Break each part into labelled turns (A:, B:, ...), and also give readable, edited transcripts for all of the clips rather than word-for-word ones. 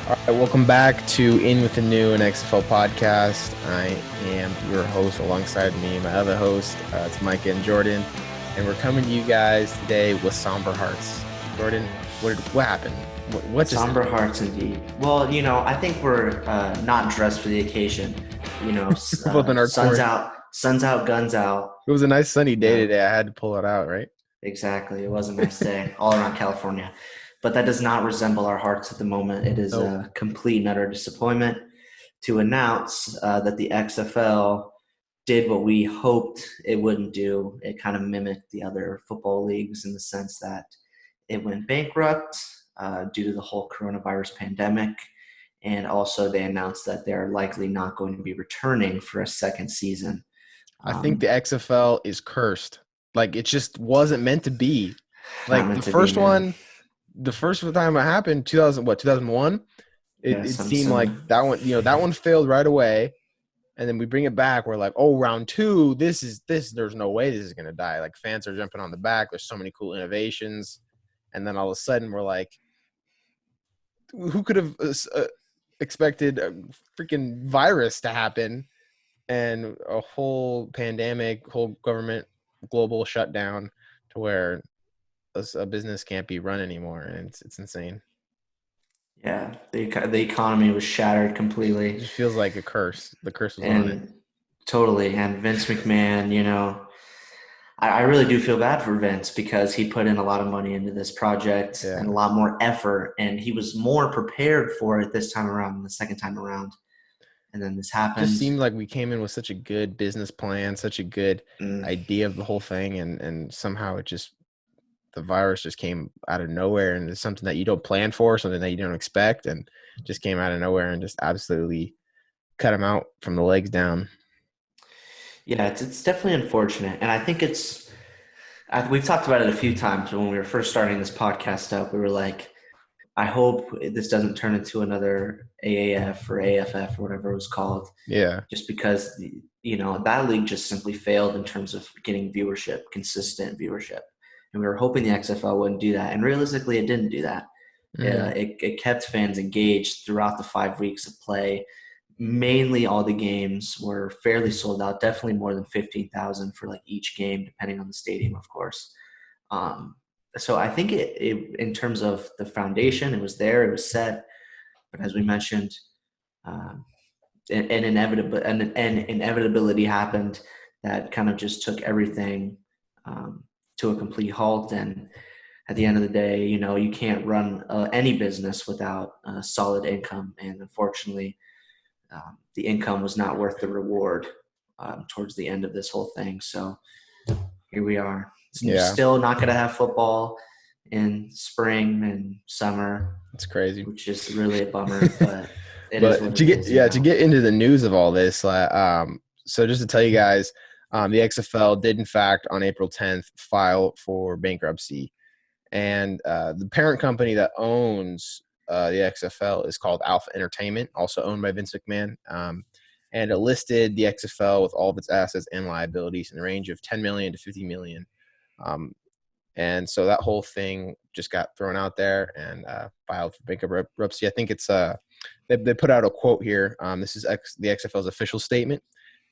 A: All right, welcome back to In with the New, an XFL podcast. I am your host. Alongside me, my other host, it's Micah and Jordan, and we're coming to you guys today with somber hearts. Jordan, what happened? What just
B: Somber hearts indeed. Well, I think we're not dressed for the occasion.
A: both in our court?
B: Sun's out, guns out.
A: It was a nice sunny day
B: Yeah,
A: today. I had to pull it out, right?
B: exactly. It was a nice day all around California, but that does not resemble our hearts at the moment. It is
A: Nope.
B: a complete and utter disappointment to announce that the XFL did what we hoped it wouldn't do. It kind of mimicked the other football leagues in the sense that it went bankrupt due to the whole coronavirus pandemic. And also, they announced that they're likely not going to be returning for a second season.
A: I think the
B: Um,
A: XFL is cursed. Like it just wasn't meant to be.
B: Not
A: Like
B: meant to be, man.
A: the first time it happened, 2001.
B: Yeah,
A: It
B: some
A: seemed like
B: some.
A: that one, that one failed right away. And then we bring it back. We're like, oh, round two, this. There's no way this is gonna die. Like fans are jumping on the back. There's so many cool innovations, and then all of a sudden we're like, who could have expected a freaking virus to happen and a whole pandemic, whole government global shutdown to where a business can't be run anymore, and it's insane.
B: Yeah, the economy was shattered
A: It
B: completely,
A: just feels like a curse. The curse was on it.
B: and totally. And Vince McMahon, I really do feel bad for Vince because he put in a lot of money into this project and a
A: Yeah.
B: lot more effort, and he was more prepared for it this time around than the second time around. And then this
A: Just
B: happened.
A: seemed like we came in with such a good business plan, such a good
B: Mm,
A: idea of the whole thing, and somehow the virus just came out of nowhere, and it's something that you don't plan for, something that you don't expect, and just came out of nowhere and just absolutely cut him out from the legs down.
B: yeah, it's definitely unfortunate, and I think we've talked about it a few times when we were first starting this podcast up. We were like, I hope this doesn't turn into another AAF or AFF or whatever it was called,
A: Yeah,
B: just because that league just simply failed in terms of getting viewership, consistent viewership, and we were hoping the XFL wouldn't do that, and realistically, it didn't do that.
A: hmm
B: It kept fans engaged throughout the 5 weeks of play. Mainly, all the games were fairly sold out. Definitely more than 15,000 for like each game, depending on the stadium, of course. Um, so I think in terms of the foundation, it was there, it was set. But as we mentioned, um, an inevitability happened that kind of just took everything um, to a complete halt. And at the end of the day, you can't run any business without solid income. And unfortunately, the income was not worth the reward towards the end of this whole thing. So here we are.
A: yeah,
B: Still not going to have football in spring and summer,
A: it's crazy.
B: which is really a bummer, but it is
A: But
B: what it is,
A: to get into the news of all this, so just to tell you guys, the XFL did in fact on April 10th file for bankruptcy, and the parent company that owns the XFL is called Alpha Entertainment, also owned by Vince McMahon. And it listed the XFL with all of its assets and liabilities in the range of 10 million to 50 million. Um, and so that whole thing just got thrown out there and filed for bankruptcy. I think it's they put out a quote here. This is the XFL's official statement,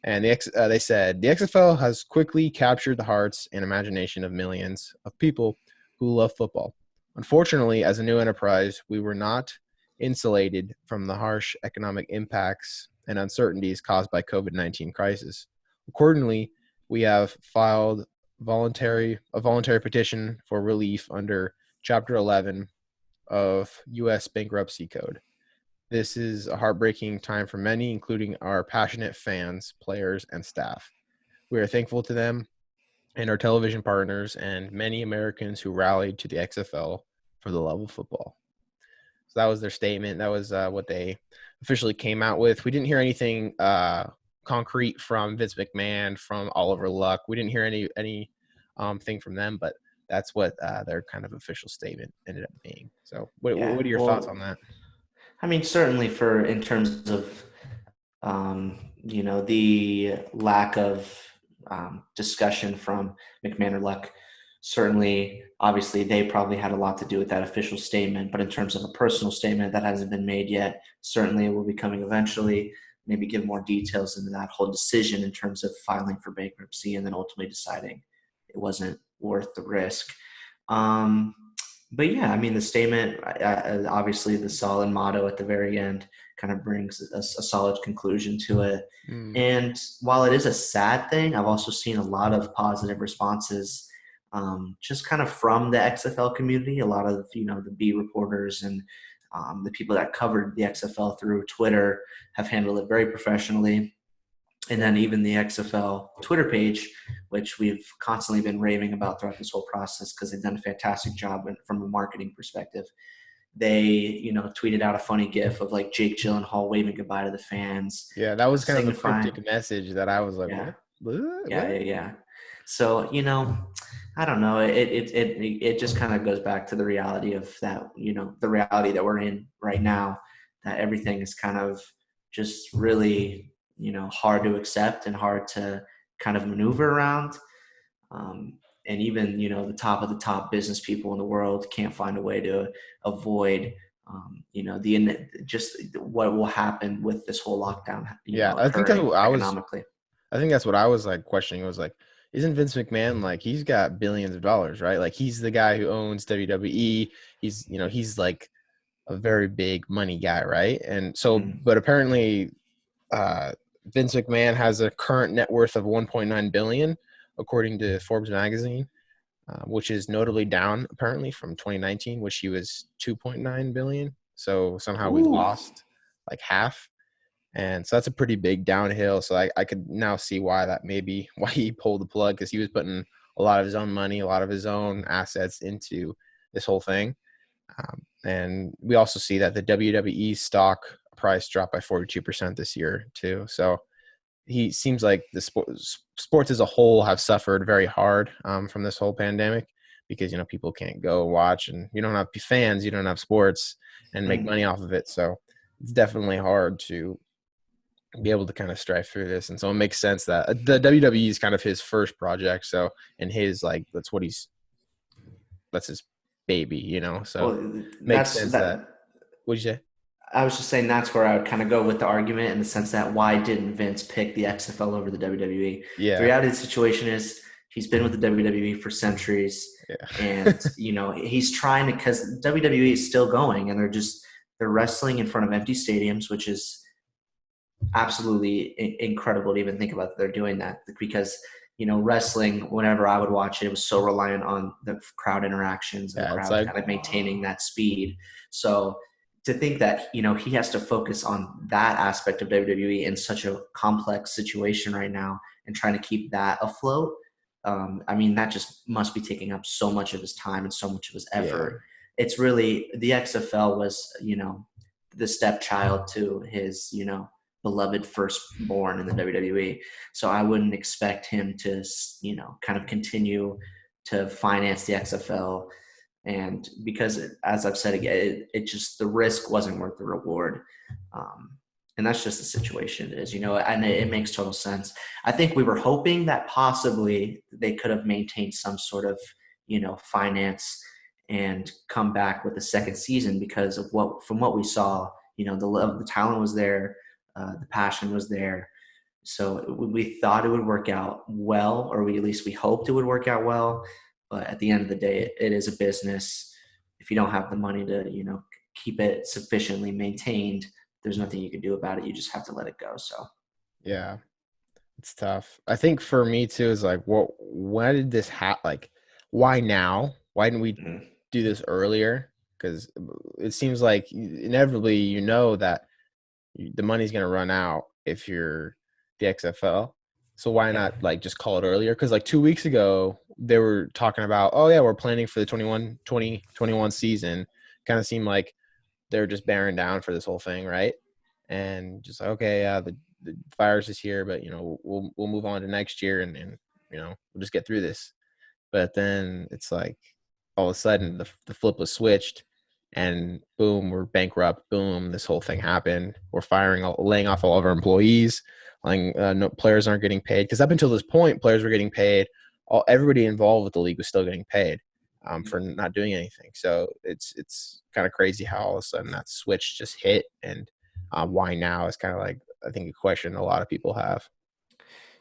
A: and they said the XFL has quickly captured the hearts and imagination of millions of people who love football. Unfortunately, as a new enterprise, we were not insulated from the harsh economic impacts and uncertainties caused by COVID-19 crisis. Accordingly, we have filed a voluntary petition for relief under Chapter 11 of U.S. Bankruptcy Code. This is a heartbreaking time for many, including our passionate fans, players, and staff. We are thankful to them and our television partners and many Americans who rallied to the XFL for the love of football. So that was their statement. That was what they officially came out with. We didn't hear anything concrete from Vince McMahon, from Oliver Luck. We didn't hear any thing from them, but that's what their kind of official statement ended up being. So,
B: yeah.
A: what are your thoughts on
B: Well,
A: that?
B: I mean, certainly for in terms of the lack of discussion from McMahon or Luck, certainly, obviously, they probably had a lot to do with that official statement. But in terms of a personal statement that hasn't been made yet, certainly it will be coming eventually. Maybe give more details into that whole decision in terms of filing for bankruptcy and then ultimately deciding it wasn't worth the risk. Um, but yeah, I mean, the statement, obviously, the solid motto at the very end kind of brings a solid conclusion to it.
A: Mm.
B: And while it is a sad thing, I've also seen a lot of positive responses, just kind of from the XFL community. A lot of the beat reporters and the people that covered the XFL through Twitter have handled it very professionally. And then even the XFL Twitter page, which we've constantly been raving about throughout this whole process because they've done a fantastic job from a marketing perspective. They, tweeted out a funny GIF of like Jake Gyllenhaal waving goodbye to the fans,
A: Yeah, that was kind of a
B: signifying,
A: cryptic message that I was like,
B: yeah,
A: what? What?
B: yeah,
A: What?
B: yeah, yeah. So, I don't know. It just kind of goes back to the reality of that, the reality that we're in right now, that everything is kind of just really, hard to accept and hard to kind of maneuver around. And even, the top of the top business people in the world can't find a way to avoid, just what will happen with this whole lockdown,
A: Yeah, I think that's
B: occurring
A: what I was.
B: economically.
A: I think that's what I was like questioning. It was like, isn't Vince McMahon like he's got billions of dollars, right? Like he's the guy who owns WWE. He's like a very big money guy, right? And so,
B: Mhm.
A: but apparently, uh, Vince McMahon has a current net worth of 1.9 billion, according to Forbes magazine, which is notably down apparently from 2019, which he was 2.9 billion. So somehow we
B: Ooh.
A: lost like half. And so that's a pretty big downhill. So I could now see why that maybe why he pulled the plug, because he was putting a lot of his own money, a lot of his own assets into this whole thing. And we also see that the WWE stock price dropped by 42% this year too. So he seems like the sports as a whole have suffered very hard from this whole pandemic, because people can't go watch, and you don't have fans, you don't have sports and make
B: Mhm.
A: money off of it. So it's definitely hard to be able to kind of strive through this. And so it makes sense that the WWE is kind of his first project. So, and his, like, that's his baby. So
B: Well,
A: makes
B: that's
A: sense that,
B: that.
A: what'd you say?
B: I was just saying that's where I would kind of go with the argument in the sense that why didn't Vince pick the XFL over the WWE? The
A: Yeah.
B: reality of the situation is he's been with the WWE for centuries,
A: Yeah.
B: and he's trying to, because WWE is still going, and they're wrestling in front of empty stadiums, which is absolutely incredible to even think about that they're doing that, because wrestling, whenever I would watch it, it was so reliant on the crowd interactions and the
A: Yeah. It's
B: crowd
A: like,
B: kind of maintaining that speed. So to think that he has to focus on that aspect of WWE in such a complex situation right now and trying to keep that afloat, I mean, that just must be taking up so much of his time and so much of his
A: yeah.
B: effort. It's really, the XFL was the stepchild to his beloved firstborn in the WWE. So I wouldn't expect him to, kind of continue to finance the XFL. And because, as I've said again, it just, the risk wasn't worth the reward. And that's just the situation it is, and it makes total sense. I think we were hoping that possibly they could have maintained some sort of, finance and come back with the second season, because of from what we saw, the love, the talent was there, the passion was there. So we thought it would work out well, or at least we hoped it would work out well. But at the end of the day, it is a business. If you don't have the money to, keep it sufficiently maintained, there's nothing you can do about it. You just have to let it go. So,
A: Yeah. It's tough. I think for me too is like, why did this happen? Like, why now? Why didn't we
B: mm,
A: do this earlier? Because it seems like inevitably, that the money's going to run out if you're the XFL. So why
B: yeah,
A: not like just call it earlier? Because like 2 weeks ago, they were talking about, oh yeah, we're planning for the 2021 season. Kind of seemed like they're just bearing down for this whole thing, right? And just like, okay, the virus is here, but we'll move on to next year, and we'll just get through this. But then it's like all of a sudden the flip was switched, and boom, we're bankrupt. Boom, this whole thing happened. We're laying off all of our employees. Like, no, players aren't getting paid, because up until this point, players were getting paid everybody involved with the league was still getting paid for not doing anything. So it's kind of crazy how all of a sudden that switch just hit, and why now is kind of like, I think, a question a lot of people have.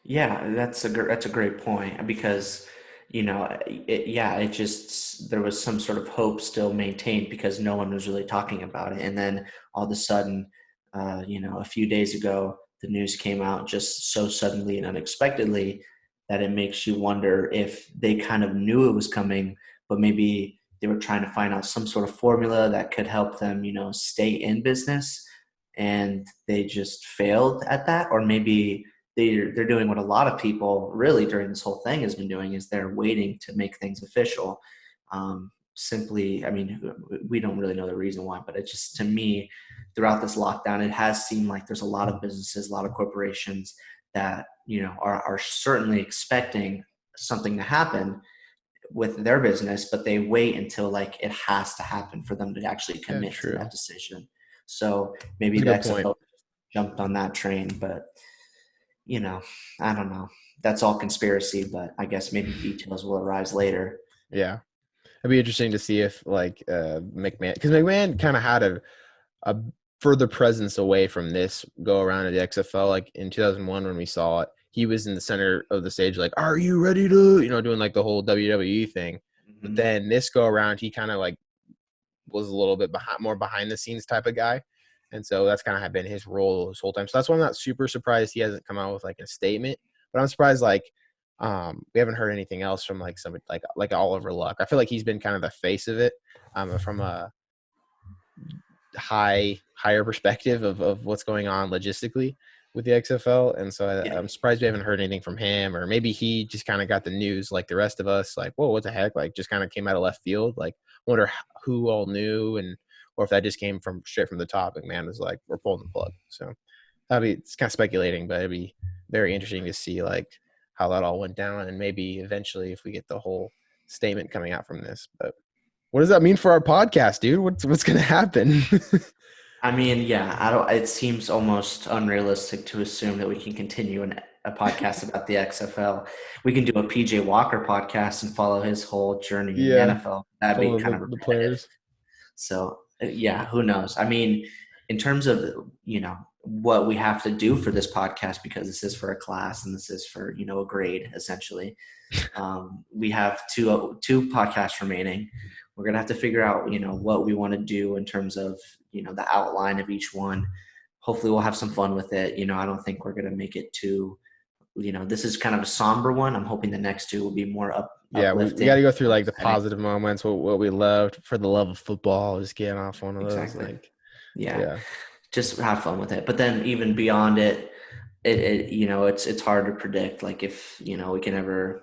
B: Yeah, that's a great point because it just there was some sort of hope still maintained because no one was really talking about it, and then all of a sudden, a few days ago, the news came out just so suddenly and unexpectedly that it makes you wonder if they kind of knew it was coming, but maybe they were trying to find out some sort of formula that could help them, stay in business, and they just failed at that, or maybe they're doing what a lot of people really during this whole thing has been doing is they're waiting to make things official. Simply, I mean, we don't really know the reason why, but it just, to me, throughout this lockdown, it has seemed like there's a lot of businesses, a lot of corporations that, are certainly expecting something to happen with their business, but they wait until like it has to happen for them to actually
A: Yeah,
B: commit to that
A: true.
B: decision. So maybe
A: That's a
B: the
A: good point.
B: XFL jumped on that train, but you know, I don't know. That's all conspiracy, but I guess maybe details will arise later.
A: Yeah, it'd be interesting to see if like McMahon, because McMahon kind of had a further presence away from this go around at the XFL. Like in 2001 when we saw it, he was in the center of the stage, like, "Are you ready to?" Doing like the whole WWE thing. But
B: Hmm.
A: then this go around, he kind of like was a little bit more behind the scenes type of guy, and so that's kind of been his role this whole time. So that's why I'm not super surprised he hasn't come out with like a statement. But I'm surprised like we haven't heard anything else from like somebody like Oliver Luck. I feel like he's been kind of the face of it from a higher perspective of what's going on logistically with the XFL. And so
B: Yeah.
A: I'm surprised we haven't heard anything from him, or maybe he just kind of got the news like the rest of us, like, whoa, what the heck? Like just kind of came out of left field. Like wonder who all knew, and or if that just came from straight from the top. And man was like, we're pulling the plug. So it's kind of speculating, but it'd be very interesting to see like how that all went down, and maybe eventually if we get the whole statement coming out from this. But what does that mean for our podcast, dude? What's gonna happen?
B: I mean, yeah, I don't. It seems almost unrealistic to assume that we can continue a podcast about the XFL. We can do a PJ Walker podcast and follow his whole journey in the
A: Yeah,
B: NFL. That'd be
A: follow
B: kind
A: the,
B: of
A: the
B: repetitive.
A: players.
B: So yeah, who knows? I mean, in terms of what we have to do for this podcast, because this is for a class and this is for a grade essentially. We have two podcasts remaining. We're gonna have to figure out what we want to do in terms of the outline of each one. Hopefully, we'll have some fun with it. I don't think we're gonna make it too. This is kind of a somber one. I'm hoping the next two will be more
A: Yeah, we got
B: uplifting,
A: to go through
B: more
A: like the
B: exciting.
A: positive moments, what we loved for the love of football. Just getting off one of those,
B: Exactly.
A: like,
B: Yeah.
A: yeah,
B: Just have fun with it. But then even beyond it, it's hard to predict. Like if we can ever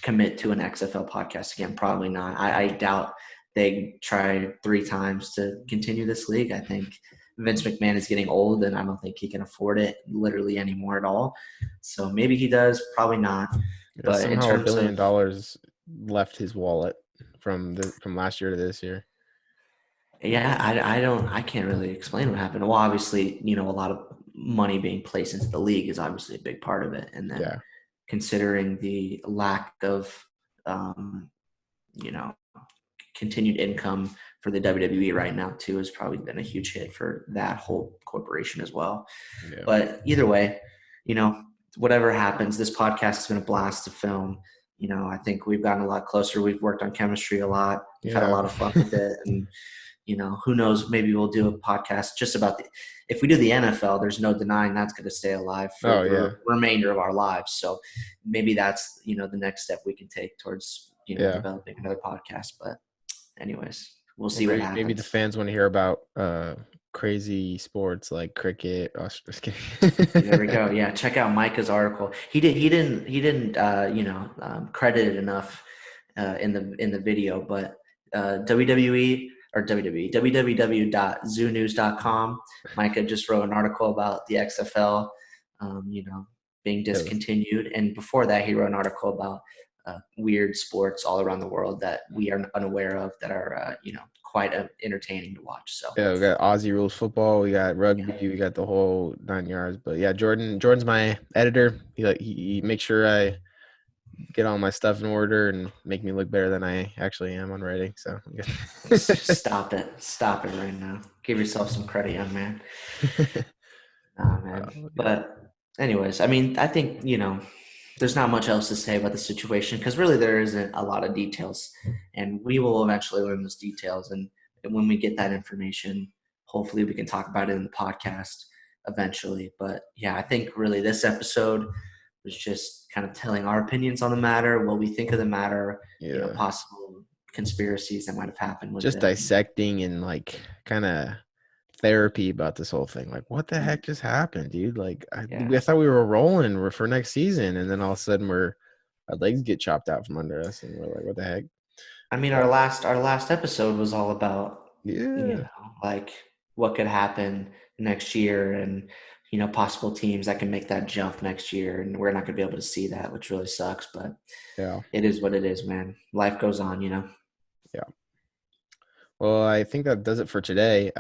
B: commit to an XFL podcast again, probably not. I doubt they try 3 times to continue this league. I think Vince McMahon is getting old, and I don't think he can afford it literally anymore at all. So maybe he does, probably not. But in
A: somehow
B: terms of
A: $1 billion left his wallet from last year to this year.
B: yeah, I can't really explain what happened. Well, obviously, a lot of money being placed into the league is obviously a big part of it, and then
A: Yeah,
B: considering the lack of um, you know continued income for the WWE right now too has probably been a huge hit for that whole corporation as well.
A: yeah,
B: But either way, you know, whatever happens, this podcast has been a blast to film. I think we've gotten a lot closer. We've worked on chemistry a lot. We've had a
A: yeah.
B: lot of fun with it, and who knows? Maybe we'll do a podcast just about if we do the NFL, there's no denying that's going to stay alive for
A: Oh
B: the
A: yeah,
B: remainder of our lives. So maybe that's, the next step we can take towards,
A: yeah.
B: developing another podcast. But anyways, we'll
A: Well,
B: see what
A: maybe the
B: happens.
A: fans want to hear about crazy sports like cricket. Oh, just
B: There we
A: kidding.
B: go. Yeah. Check out Micah's article. He didn't, credit it enough, in the video, but, WWE or WWE, www.zoonews.com. Micah just wrote an article about the XFL, being
A: Yeah,
B: discontinued. And before that, he wrote an article about weird sports all around the world that we are unaware of that are, quite entertaining to watch. So,
A: yeah, we got Aussie rules football, we got
B: yeah.
A: rugby, we got the whole 9 yards. But yeah, Jordan's my editor. He makes sure I get all my stuff in order and make me look better than I actually am on writing. So I'm good.
B: Stop it. Stop it right now. Give yourself some credit, young man. Nah, man.
A: Yeah.
B: But anyways, I mean, I think, there's not much else to say about the situation because really there isn't a lot of details. And we will eventually learn those details. And when we get that information, hopefully we can talk about it in the podcast eventually. But yeah, I think really this episode was just kind of telling our opinions on the matter, what we think of the matter,
A: Yeah.
B: possible conspiracies that might have happened with
A: Just
B: it.
A: dissecting and like kind of therapy about this whole thing. Like, what the heck just happened, dude? Like,
B: Yeah.
A: I thought we were rolling for next season, and then all of a sudden our legs get chopped out from under us, and we're like, what the heck?
B: I mean,
A: But
B: our last episode was all about,
A: yeah,
B: like what could happen next year and, possible teams that can make that jump next year. And we're not going to be able to see that, which really sucks, but
A: yeah,
B: it is what it is, man. Life goes on.
A: yeah. Well, I think that does it for today.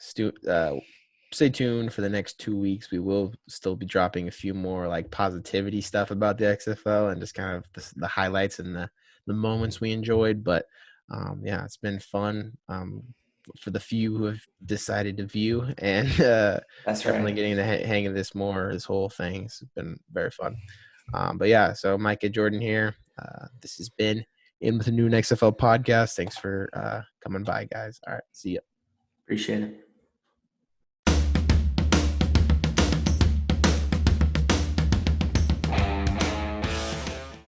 A: Stay tuned for the next 2 weeks. We will still be dropping a few more like positivity stuff about the XFL and just kind of the highlights and the moments we enjoyed. But yeah, it's been fun for the few who have decided to view, and
B: That's
A: definitely
B: right.
A: getting the hang of this more. This whole thing has been very fun. But yeah, so Micah Jordan here. This has been In with the New XFL podcast. Thanks for coming by, guys. All right, see ya.
B: Appreciate it.